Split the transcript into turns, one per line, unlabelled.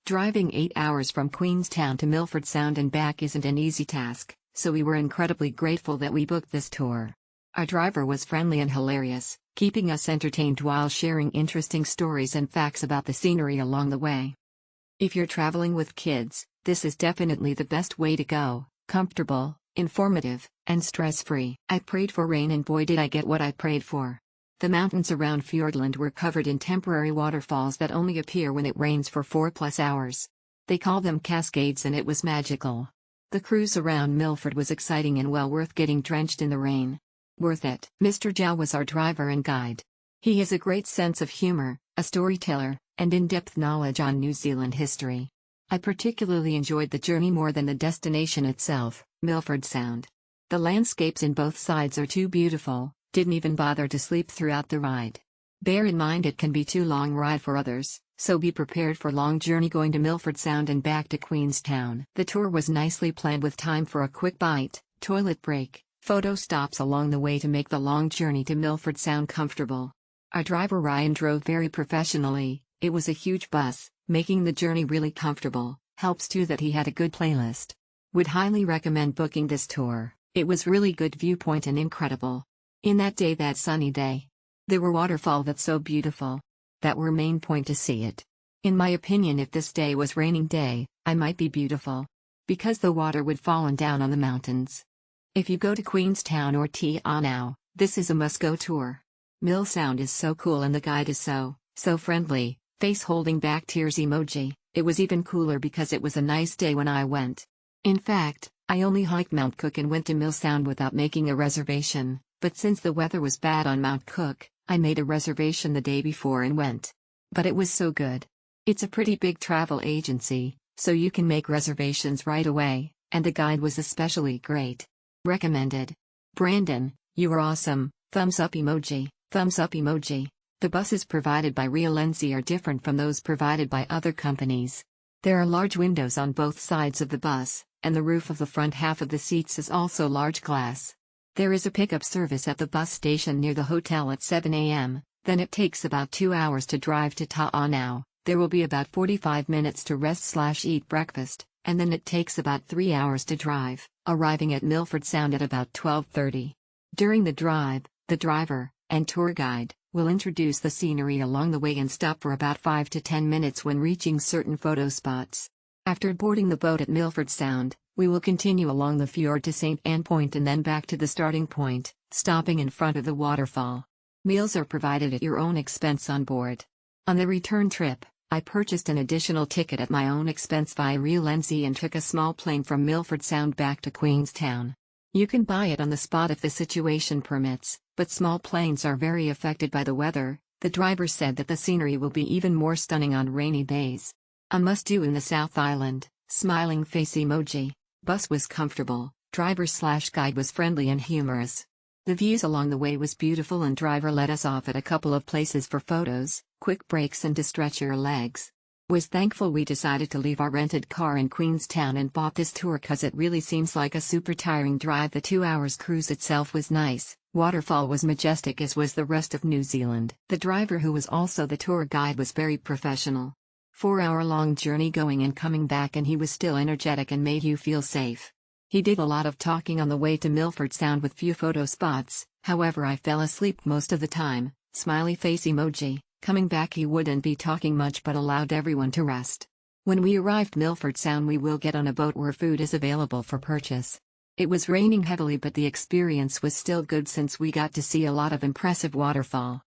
Driving 8 hours from Queenstown to Milford Sound and back isn't an easy task, so we were incredibly grateful that we booked this tour. Our driver was friendly and hilarious, keeping us entertained while sharing interesting stories and facts about the scenery along the way. If you're traveling with kids, this is definitely the best way to go: comfortable, informative, and stress-free. I prayed for rain and boy did I get what I prayed for. The mountains around Fiordland were covered in temporary waterfalls that only appear when it rains for 4+ hours. They call them cascades and it was magical. The cruise around Milford was exciting and well worth getting drenched in the rain. Worth it. Mr. Zhao was our driver and guide. He has a great sense of humor, a storyteller, and in-depth knowledge on New Zealand history. I particularly enjoyed the journey more than the destination itself, Milford Sound. The landscapes in both sides are too beautiful, didn't even bother to sleep throughout the ride. Bear in mind it can be too long ride for others, so be prepared for long journey going to Milford Sound and back to Queenstown. The tour was nicely planned with time for a quick bite, toilet break, photo stops along the way to make the long journey to Milford Sound comfortable. Our driver Ryan drove very professionally. It was a huge bus, making the journey really comfortable. Helps too that he had a good playlist. Would highly recommend booking this tour. It was really good viewpoint and incredible. In that sunny day, there were waterfall that's so beautiful. That were main point to see it. In my opinion, if this day was raining day, I might be beautiful. Because the water would fallen down on the mountains. If you go to Queenstown or Te Anau, this is a must-go tour. Mill Sound is so cool and the guide is so friendly, face holding back tears emoji. It was even cooler because it was a nice day when I went. In fact, I only hiked Mount Cook and went to Mill Sound without making a reservation, but since the weather was bad on Mount Cook, I made a reservation the day before and went. But it was so good. It's a pretty big travel agency, so you can make reservations right away, and the guide was especially great. Recommended. Brandon, you are awesome, thumbs up emoji, thumbs up emoji. The buses provided by Realenzi are different from those provided by other companies. There are large windows on both sides of the bus, and the roof of the front half of the seats is also large glass. There is a pickup service at the bus station near the hotel at 7 a.m., then it takes about 2 hours to drive to Te Anau. There will be about 45 minutes to rest/eat breakfast, and then it takes about 3 hours to drive, arriving at Milford Sound at about 12:30. During the drive, the driver and tour guide will introduce the scenery along the way and stop for about 5 to 10 minutes when reaching certain photo spots. After boarding the boat at Milford Sound, we will continue along the fjord to St. Anne Point and then back to the starting point, stopping in front of the waterfall. Meals are provided at your own expense on board. On the return trip, I purchased an additional ticket at my own expense via Realenzi and took a small plane from Milford Sound back to Queenstown. You can buy it on the spot if the situation permits, but small planes are very affected by the weather. The driver said that the scenery will be even more stunning on rainy days. A must-do in the South Island, smiling face emoji. Bus was comfortable, driver/guide was friendly and humorous. The views along the way was beautiful and driver let us off at a couple of places for photos, quick breaks and to stretch your legs. Was thankful we decided to leave our rented car in Queenstown and bought this tour cause it really seems like a super tiring drive. The 2 hours cruise itself was nice, waterfall was majestic as was the rest of New Zealand. The driver who was also the tour guide was very professional. 4-hour-long journey going and coming back and he was still energetic and made you feel safe. He did a lot of talking on the way to Milford Sound with few photo spots, however I fell asleep most of the time, smiley face emoji. Coming back he wouldn't be talking much but allowed everyone to rest. When we arrived Milford Sound we will get on a boat where food is available for purchase. It was raining heavily but the experience was still good since we got to see a lot of impressive waterfall.